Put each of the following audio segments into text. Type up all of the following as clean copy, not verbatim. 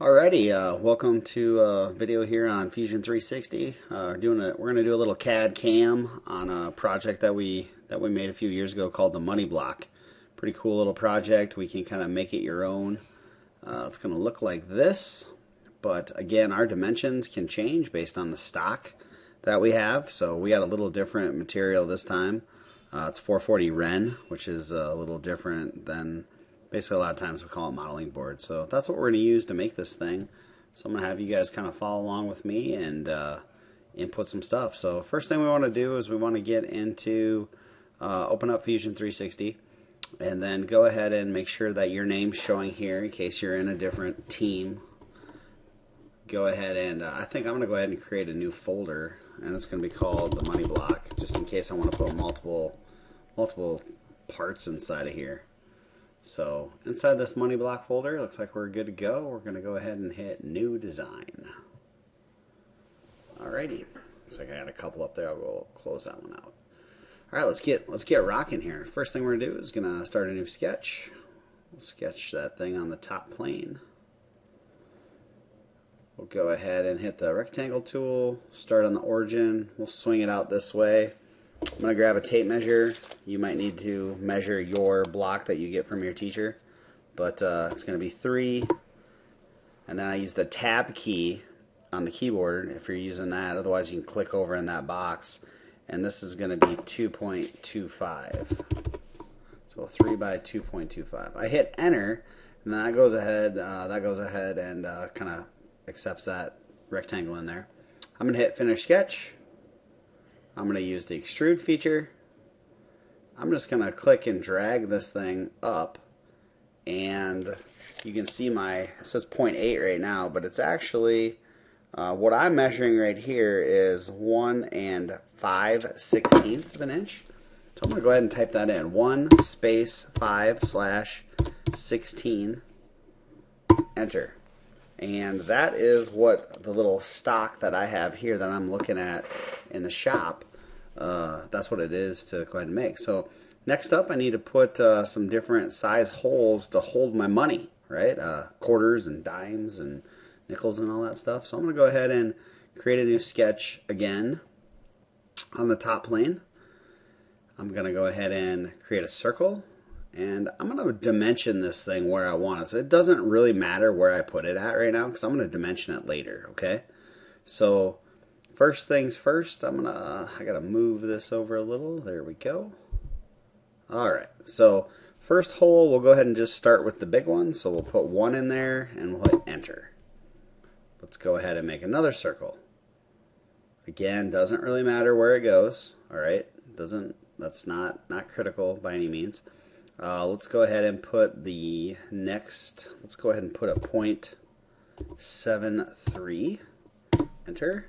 Alrighty, welcome to a video here on Fusion 360. We're going to do a little CAD CAM on a project that we made a few years ago called the Money Block. Pretty cool little project. We can kind of make it your own. It's going to look like this, but again, our dimensions can change based on the stock that we have. So we got a little different material this time. It's 440 Ren, which is a little different than basically a lot of times we call it modeling board. So that's what we're going to use to make this thing. So I'm going to have you guys kind of follow along with me and input some stuff. So first thing we want to do is we want to get into open up Fusion 360 and then go ahead and make sure that your name's showing here in case you're in a different team. Go ahead and I think I'm going to go ahead and create a new folder, and it's going to be called the Money Block, just in case I want to put multiple parts inside of here. So inside this Money Block folder, looks like we're good to go. We're going to go ahead and hit New Design. Alrighty, looks like I had a couple up there. I'll go close that one out. All right, let's get rocking here. First thing we're gonna do is gonna start a new sketch. We'll sketch that thing on the top plane. We'll go ahead and hit the rectangle tool. Start on the origin. We'll swing it out this way. I'm going to grab a tape measure. You might need to measure your block that you get from your teacher, but it's going to be 3, and then I use the tab key on the keyboard if you're using that. Otherwise you can click over in that box, and this is going to be 2.25. So 3 by 2.25. I hit enter, and then that goes ahead and kind of accepts that rectangle in there. I'm going to hit finish sketch. I'm going to use the extrude feature. I'm just going to click and drag this thing up, and you can see it says 0.8 right now, but it's actually what I'm measuring right here is 1 5/16 of an inch. So I'm going to go ahead and type that in, 1 space 5/16, enter. And that is what the little stock that I have here that I'm looking at in the shop, that's what it is to go ahead and make. So next up, I need to put some different size holes to hold my money, right? Quarters and dimes and nickels and all that stuff. So I'm going to go ahead and create a new sketch again on the top plane. I'm going to go ahead and create a circle. And I'm going to dimension this thing where I want it. So it doesn't really matter where I put it at right now because I'm going to dimension it later, okay? So first things first, I got to move this over a little. There we go. All right. So first hole, we'll go ahead and just start with the big one. So we'll put 1 in there and we'll hit enter. Let's go ahead and make another circle. Again, doesn't really matter where it goes, all right? That's not critical by any means. Let's go ahead and put the next, let's go ahead and put a 0.73, enter,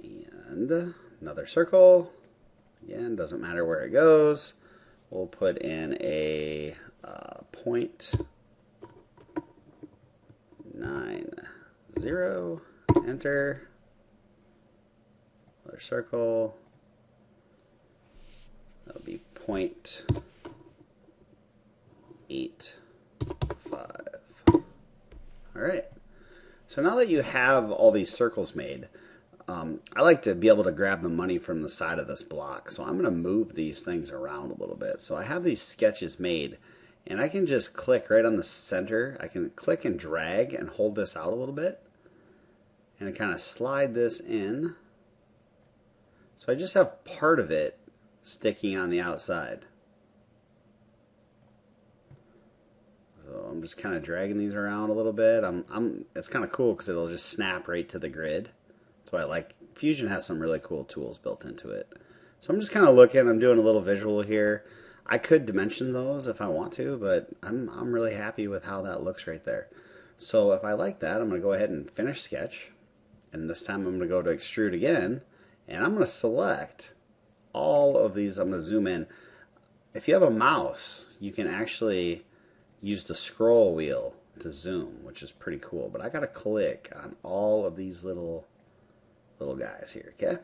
and another circle. Again, doesn't matter where it goes. We'll put in a 0.90, enter, another circle. That'll be 0.85. Alright, so now that you have all these circles made, I like to be able to grab the money from the side of this block. So I'm going to move these things around a little bit. So I have these sketches made, and I can just click right on the center. I can click and drag and hold this out a little bit, and kind of slide this in. So I just have part of it sticking on the outside. So I'm just kind of dragging these around a little bit. It's kind of cool because it'll just snap right to the grid. That's why I like Fusion has some really cool tools built into it. So I'm just kind of looking. I'm doing a little visual here. I could dimension those if I want to, but I'm really happy with how that looks right there. So if I like that, I'm going to go ahead and finish sketch. And this time I'm going to go to extrude again, and I'm going to select all of these. I'm going to zoom in. If you have a mouse, you can actually use the scroll wheel to zoom, which is pretty cool. But I got to click on all of these little guys here, okay?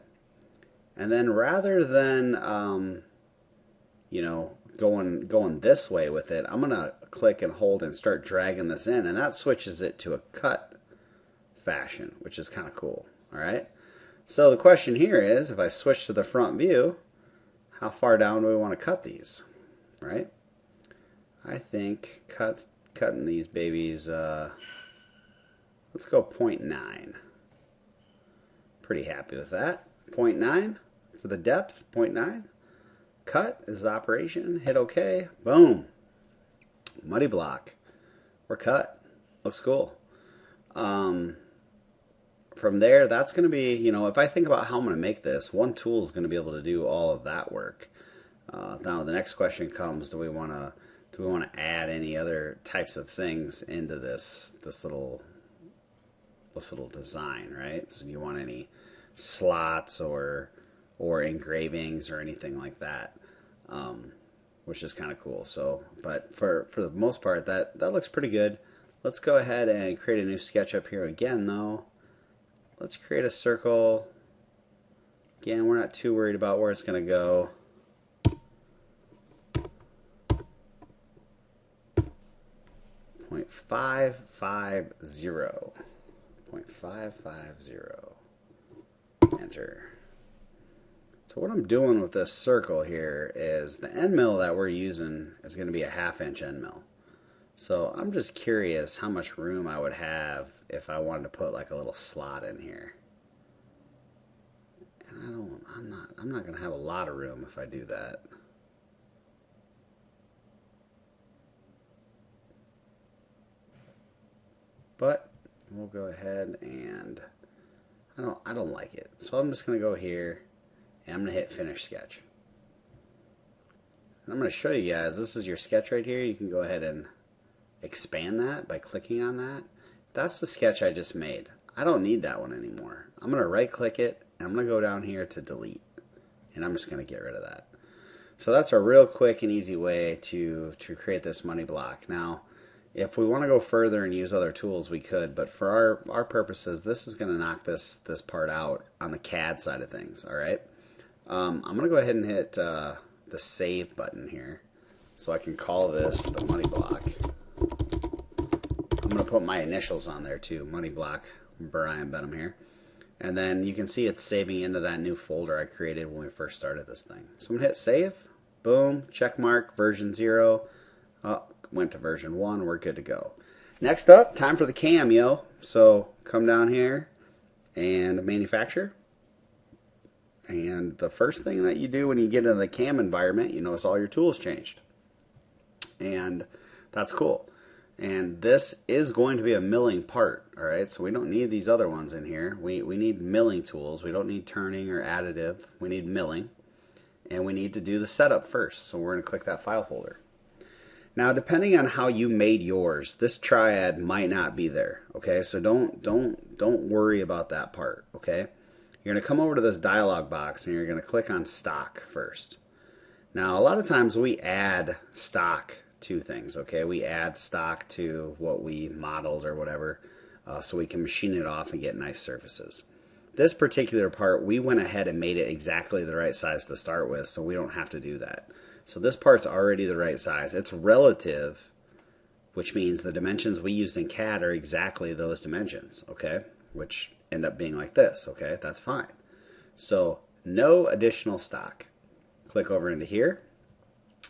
And then rather than going this way with it, I'm going to click and hold and start dragging this in, and that switches it to a cut fashion, which is kind of cool. All right. So the question here is, if I switch to the front view, how far down do we want to cut these? Right? I think cutting these babies, let's go 0.9. Pretty happy with that. 0.9 for the depth, 0.9. Cut is the operation. Hit OK. Boom. Muddy block. We're cut. Looks cool. From there, that's going to be, you know, if I think about how I'm going to make this, one tool is going to be able to do all of that work. Now the next question comes: do we want to add any other types of things into this little design, right? So do you want any slots or engravings or anything like that? Which is kind of cool. So, but for the most part, that looks pretty good. Let's go ahead and create a new sketch up here again, though. Let's create a circle. Again, we're not too worried about where it's going to go. .550. 0.550. Enter. So what I'm doing with this circle here is the end mill that we're using is going to be a 1/2 inch end mill. So I'm just curious how much room I would have if I wanted to put like a little slot in here. And I'm not going to have a lot of room if I do that. But we'll go ahead and I don't like it. So I'm just going to go here and I'm going to hit finish sketch. And I'm going to show you guys, this is your sketch right here. You can go ahead and expand that by clicking on that. That's the sketch I just made. I don't need that one anymore. I'm going to right click it and I'm going to go down here to delete. And I'm just going to get rid of that. So that's a real quick and easy way to create this money block. Now, if we want to go further and use other tools, we could, but for our purposes, this is going to knock this part out on the CAD side of things. All right. I'm going to go ahead and hit the save button here, so I can call this the money block. I'm going to put my initials on there too, money block, Brian Benham here, and then you can see it's saving into that new folder I created when we first started this thing. So I'm going to hit save. Boom. Check mark. Version 0. Went to version 1, we're good to go. Next up, time for the cam, yo. So come down here and manufacture. And the first thing that you do when you get into the cam environment, you notice all your tools changed. And that's cool. And this is going to be a milling part, all right? So we don't need these other ones in here. We need milling tools. We don't need turning or additive. We need milling. And we need to do the setup first. So we're going to click that file folder. Now, depending on how you made yours, this triad might not be there. Okay, so don't worry about that part. Okay, you're going to come over to this dialog box and you're going to click on stock first. Now, a lot of times we add stock to things. Okay, we add stock to what we modeled or whatever, so we can machine it off and get nice surfaces. This particular part, we went ahead and made it exactly the right size to start with, so we don't have to do that. So this part's already the right size. It's relative, which means the dimensions we used in CAD are exactly those dimensions, okay? Which end up being like this, okay? That's fine. So no additional stock. Click over into here.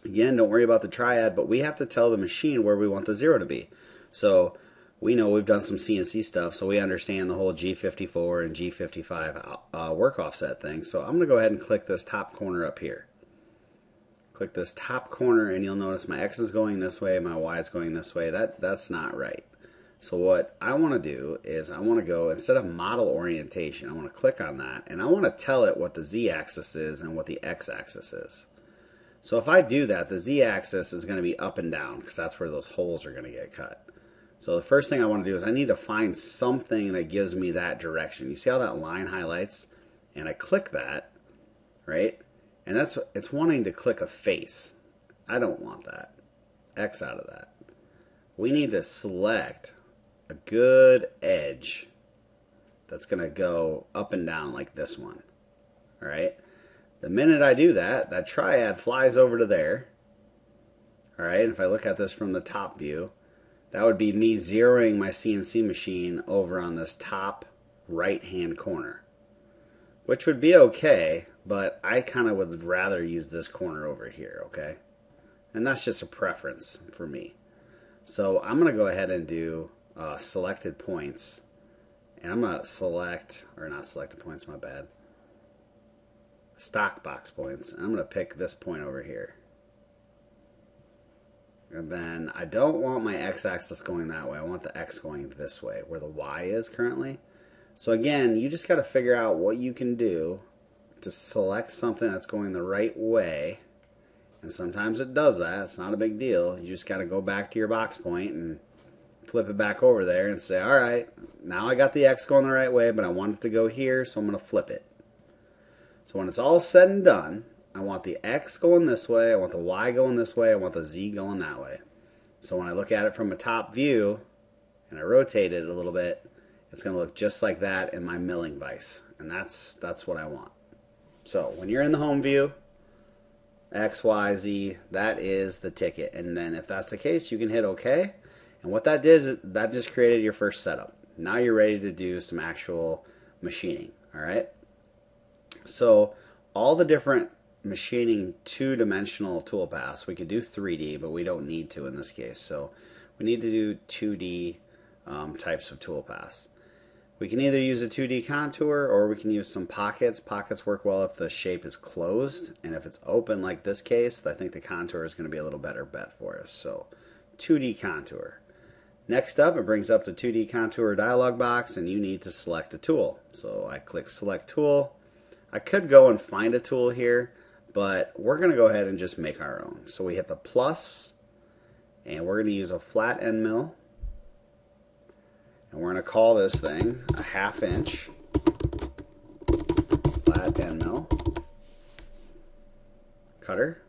Again, don't worry about the triad, but we have to tell the machine where we want the 0 to be. So we know we've done some CNC stuff, so we understand the whole G54 and G55 work offset thing. So I'm going to go ahead and click this top corner up here. Click this top corner and you'll notice my X is going this way, my Y is going this way. That's not right. So what I want to do is I want to go, instead of model orientation, I want to click on that and I want to tell it what the Z axis is and what the X axis is. So if I do that, the Z axis is going to be up and down because that's where those holes are going to get cut. So the first thing I want to do is I need to find something that gives me that direction. You see how that line highlights? And I click that, right? And it's wanting to click a face. I don't want that. X out of that. We need to select a good edge that's going to go up and down like this one. All right. The minute I do that, that triad flies over to there. All right, if I look at this from the top view, that would be me zeroing my CNC machine over on this top right-hand corner, which would be okay, but I kind of would rather use this corner over here, okay? And that's just a preference for me. So I'm going to go ahead and do selected points, and I'm going to select, or not selected points, my bad, stock box points, and I'm going to pick this point over here. And then I don't want my x-axis going that way. I want the x going this way, where the y is currently. So again, you just got to figure out what you can do to select something that's going the right way. And sometimes it does that. It's not a big deal. You just got to go back to your box point and flip it back over there and say, all right, now I got the x going the right way, but I want it to go here, so I'm going to flip it. So when it's all said and done, I want the x going this way, I want the y going this way, I want the z going that way. So when I look at it from a top view and I rotate it a little bit, it's going to look just like that in my milling vise. And that's what I want. So when you're in the home view, X, Y, Z, that is the ticket. And then if that's the case, you can hit OK. And what that did is that just created your first setup. Now you're ready to do some actual machining. All right. So all the different machining two-dimensional tool paths, we could do 3D, but we don't need to in this case. So we need to do 2D types of tool paths. We can either use a 2D contour or we can use some pockets. Pockets work well if the shape is closed, and if it's open like this case, I think the contour is going to be a little better bet for us. So 2D contour. Next up, it brings up the 2D contour dialog box, and you need to select a tool. So I click select tool. I could go and find a tool here, but we're going to go ahead and just make our own. So we hit the plus, and we're going to use a flat end mill. And we're going to call this thing a 1/2 inch flat end mill. Cutter.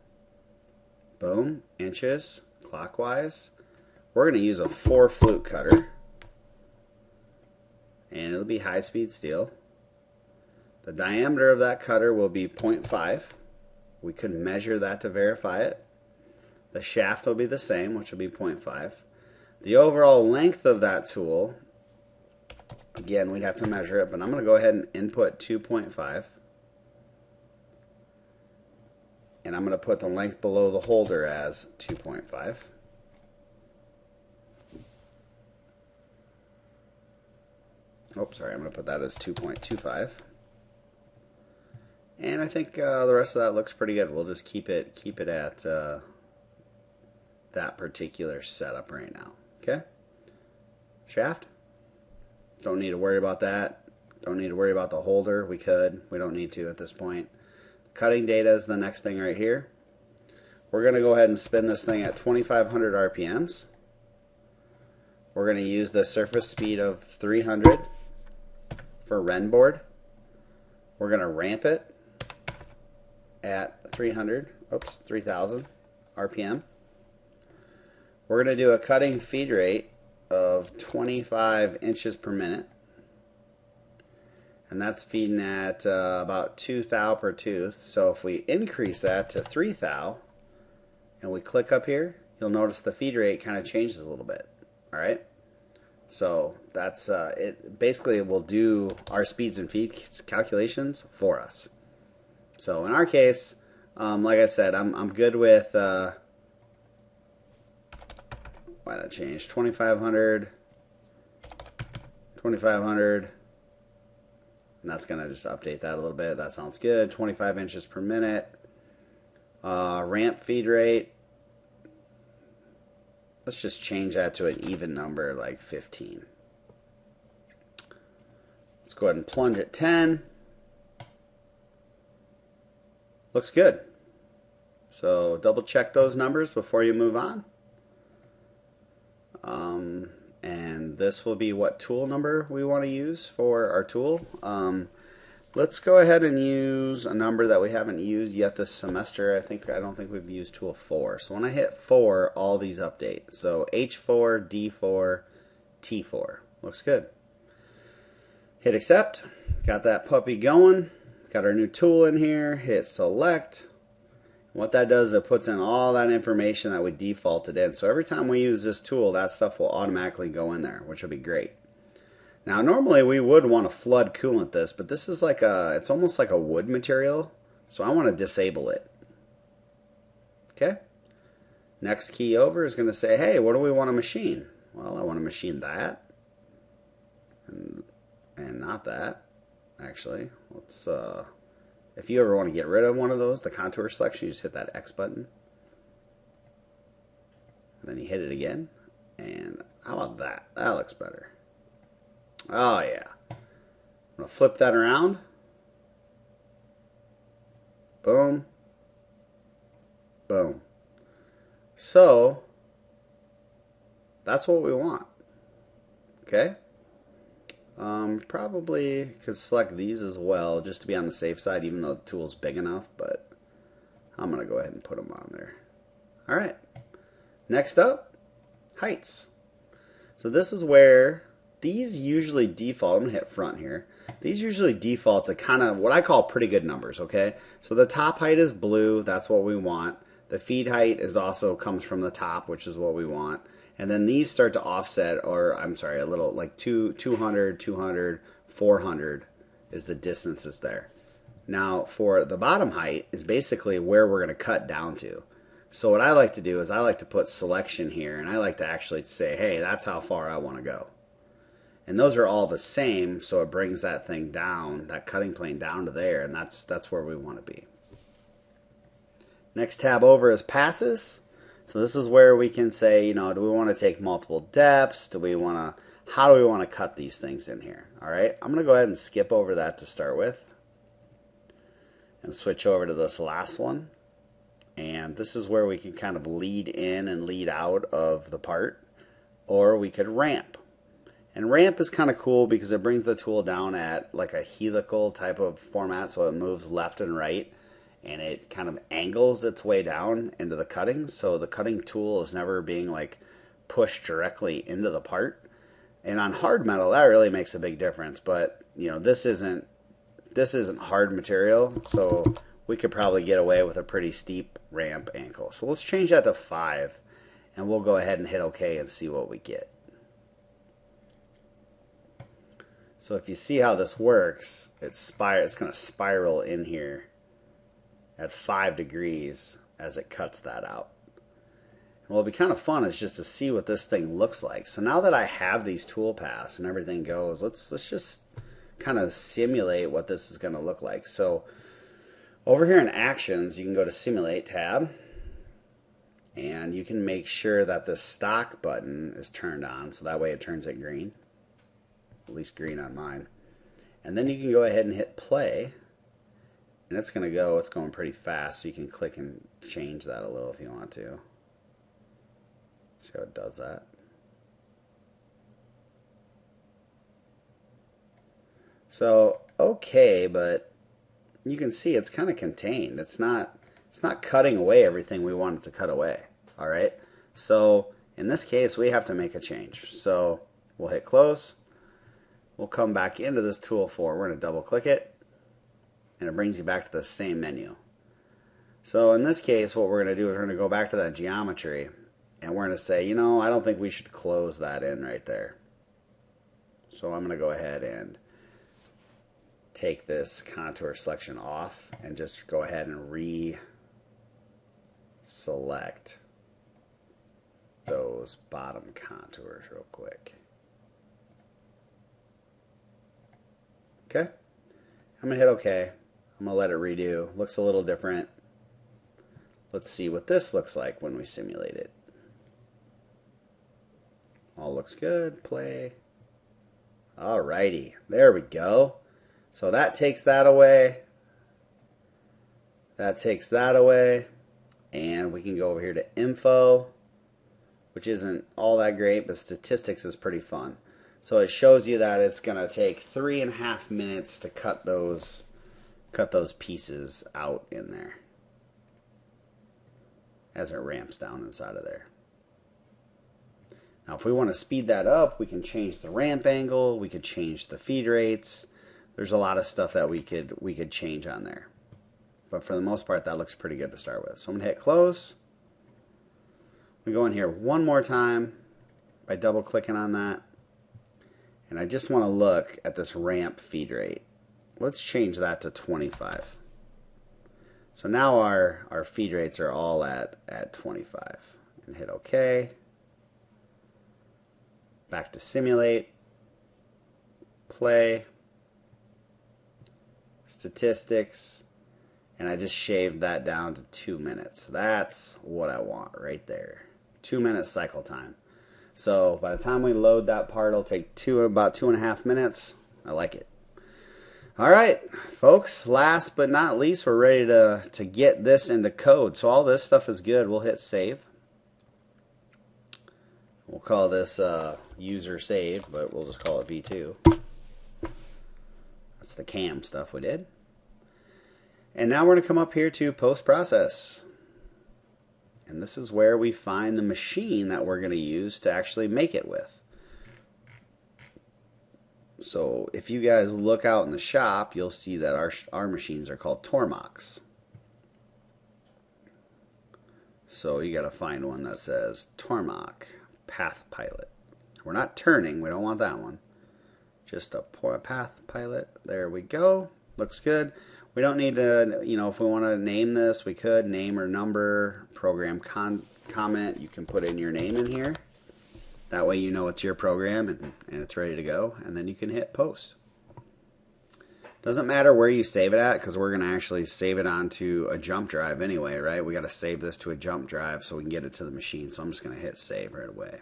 Boom. Inches clockwise. We're going to use a 4 flute cutter. And it'll be high speed steel. The diameter of that cutter will be 0.5. We could measure that to verify it. The shaft will be the same, which will be 0.5. The overall length of that tool, again, we'd have to measure it, but I'm going to go ahead and input 2.5. And I'm going to put the length below the holder as 2.5. Oh, sorry, I'm going to put that as 2.25. And I think the rest of that looks pretty good. We'll just keep it at that particular setup right now. Okay? Shaft. Don't need to worry about that. Don't need to worry about the holder. We could. We don't need to at this point. Cutting data is the next thing right here. We're going to go ahead and spin this thing at 2,500 RPMs. We're going to use the surface speed of 300 for Ren board. We're going to ramp it at 3,000 RPM. We're going to do a cutting feed rate of 25 inches per minute. And that's feeding at about 2 thou per tooth. So if we increase that to 3 thou and we click up here, you'll notice the feed rate kind of changes a little bit. All right. So that's it. Basically, it will do our speeds and feed calculations for us. So in our case, like I said, I'm good with why that changed, 2,500, and that's gonna just update that a little bit. That sounds good. 25 inches per minute. Ramp feed rate. Let's just change that to an even number, like 15. Let's go ahead and plunge at 10. Looks good. So double check those numbers before you move on. And this will be what tool number we want to use for our tool. Let's go ahead and use a number that we haven't used yet this semester. I don't think we've used tool 4. So when I hit 4, all these update. So H4, D4, T4. Looks good. Hit accept. Got that puppy going. Got our new tool in here. Hit select. What that does is it puts in all that information that we defaulted in. So every time we use this tool, that stuff will automatically go in there, which will be great. Now normally we would want to flood coolant this, but this is like it's almost like a wood material, so I want to disable it. Okay? Next key over is going to say, hey, what do we want to machine? Well, I want to machine that, and not that, actually. Let's, if you ever want to get rid of one of those, the contour selection, you just hit that X button. And then you hit it again, and how about that? That looks better. Oh yeah. I'm going to flip that around. Boom. Boom. So, that's what we want. Okay? Probably could select these as well, just to be on the safe side, even though the tool's big enough, but I'm going to go ahead and put them on there. Alright. Next up, heights. So this is where these usually default. I'm going to hit front here. These usually default to kind of what I call pretty good numbers, okay? So the top height is blue, that's what we want. The feed height is also comes from the top, which is what we want. And then these start to offset, or I'm sorry, a little like 200, 200, 400 is the distances there. Now for the bottom height is basically where we're going to cut down to. So what I like to do is I like to put selection here, and I like to actually say, hey, that's how far I want to go. And those are all the same, so it brings that thing down, that cutting plane down to there, and that's where we want to be. Next tab over is passes. So this is where we can say, you know, do we want to take multiple depths? How do we want to cut these things in here? All right, I'm going to go ahead and skip over that to start with and switch over to this last one. And this is where we can kind of lead in and lead out of the part, or we could ramp. And ramp is kind of cool because it brings the tool down at like a helical type of format, so it moves left and right, and it kind of angles its way down into the cutting, so the cutting tool is never being like pushed directly into the part. And on hard metal, that really makes a big difference, but you know, this isn't hard material, so we could probably get away with a pretty steep ramp ankle. So let's change that to 5, and we'll go ahead and hit OK and see what we get. So if you see how this works, it's going to spiral in here at 5 degrees as it cuts that out. And what'll be kind of fun is just to see what this thing looks like. So now that I have these tool paths and everything goes, let's just kind of simulate what this is going to look like. So over here in Actions, you can go to Simulate tab, and you can make sure that the stock button is turned on, so that way it turns it green, at least green on mine. And then you can go ahead and hit play, and it's going pretty fast, so you can click and change that a little if you want to. See how it does that. So, okay, but you can see it's kind of contained. It's not cutting away everything we want it to cut away. All right. So in this case, we have to make a change. So we'll hit close. We'll come back into this tool for. We're going to double click it, and it brings you back to the same menu. So in this case, what we're going to do is we're going to go back to that geometry, and we're going to say, you know, I don't think we should close that in right there. So I'm going to go ahead and take this contour selection off and just go ahead and re-select those bottom contours real quick. Okay, I'm gonna hit OK. I'm gonna let it redo. Looks a little different. Let's see what this looks like when we simulate it. All looks good. Play. Alrighty, there we go. So that takes that away. That takes that away. And we can go over here to info, which isn't all that great, but statistics is pretty fun. So it shows you that it's going to take 3.5 minutes to cut those pieces out in there as it ramps down inside of there. Now if we want to speed that up, we can change the ramp angle, we could change the feed rates. There's a lot of stuff that we could change on there. but for the most part, that looks pretty good to start with. So I'm going to hit close. We go in here one more time by double clicking on that. And I just want to look at this ramp feed rate. Let's change that to 25. So now our feed rates are all at 25. And hit OK. Back to simulate. Play. Statistics. And I just shaved that down to 2 minutes. That's what I want right there. 2 minutes cycle time. So by the time we load that part, it'll take about 2.5 minutes. I like it. All right, folks, last but not least, we're ready to get this into code. So all this stuff is good. We'll hit save. We'll call this user saved, but we'll just call it V2. That's the cam stuff we did. And now we're going to come up here to post-process. And this is where we find the machine that we're going to use to actually make it with. So if you guys look out in the shop, you'll see that our machines are called Tormachs. So you got to find one that says Tormach Path Pilot. We're not turning. We don't want that one. Just a Path Pilot. There we go. Looks good. We don't need to, if we want to name this, we could name or number, program comment. You can put in your name in here. That way you know it's your program and it's ready to go. And then you can hit post. Doesn't matter where you save it at because we're going to actually save it onto a jump drive anyway, right? We got to save this to a jump drive so we can get it to the machine. So I'm just going to hit save right away.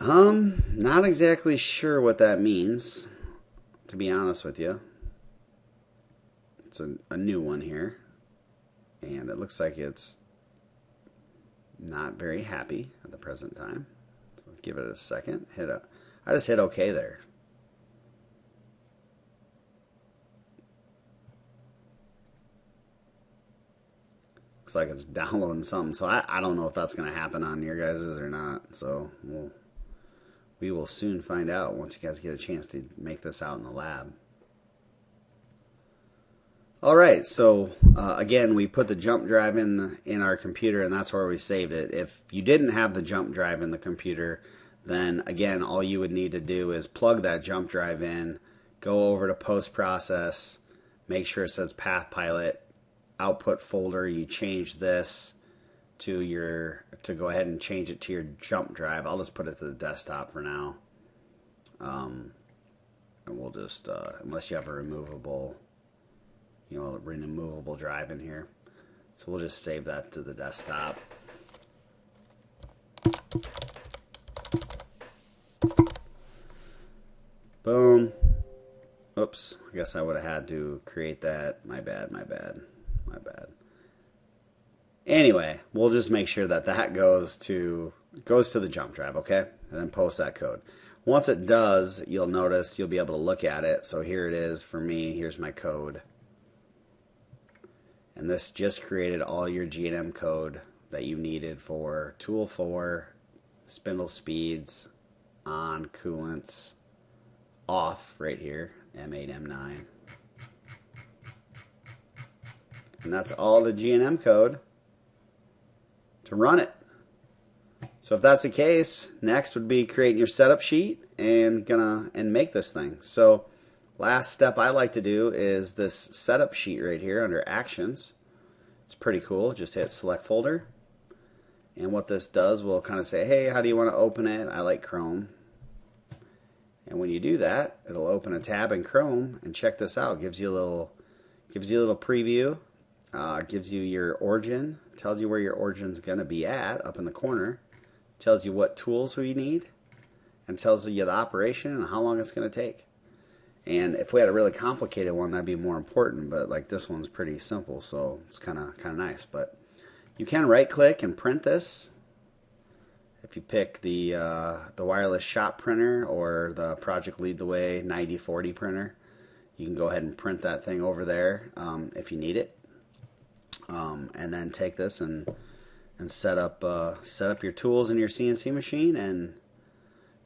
Not exactly sure what that means, to be honest with you. It's a new one here. And it looks like it's not very happy at the present time. So let's give it a second. I just hit OK there. Looks like it's downloading something. So I don't know if that's going to happen on your guys's or not. So we will soon find out once you guys get a chance to make this out in the lab. All right, so again, we put the jump drive in our computer, and that's where we saved it. If you didn't have the jump drive in the computer, then again, all you would need to do is plug that jump drive in, go over to post-process, make sure it says Path Pilot, output folder. You change this to go ahead and change it to your jump drive. I'll just put it to the desktop for now, and we'll just unless you have a removable drive in here. So we'll just save that to the desktop. Boom. Oops. I guess I would have had to create that. My bad. Anyway, we'll just make sure that goes to the jump drive, okay? And then post that code. Once it does, you'll notice you'll be able to look at it. So here it is for me. Here's my code. And this just created all your G&M code that you needed for tool 4, spindle speeds, on, coolants, off right here, M8, M9. And that's all the G&M code to run it. So if that's the case, next would be creating your setup sheet and make this thing. So last step I like to do is this setup sheet right here under actions. It's pretty cool. Just hit select folder. And what this does will kind of say, hey, how do you want to open it? I like Chrome. And when you do that, it'll open a tab in Chrome, and check this out. Gives you a little preview. Gives you your origin. Tells you where your origin's going to be at up in the corner. Tells you what tools we need, and tells you the operation and how long it's going to take. And if we had a really complicated one, that'd be more important. But like this one's pretty simple, so it's kind of nice. But you can right click and print this. If you pick the wireless shop printer or the Project Lead the Way 9040 printer, you can go ahead and print that thing over there if you need it. And then take this and set up your tools in your CNC machine, and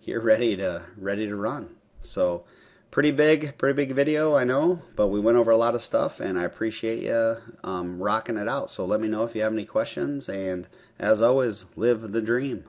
you're ready to run. So Pretty big video, I know, but we went over a lot of stuff, and I appreciate you rocking it out. So let me know if you have any questions, and as always, live the dream.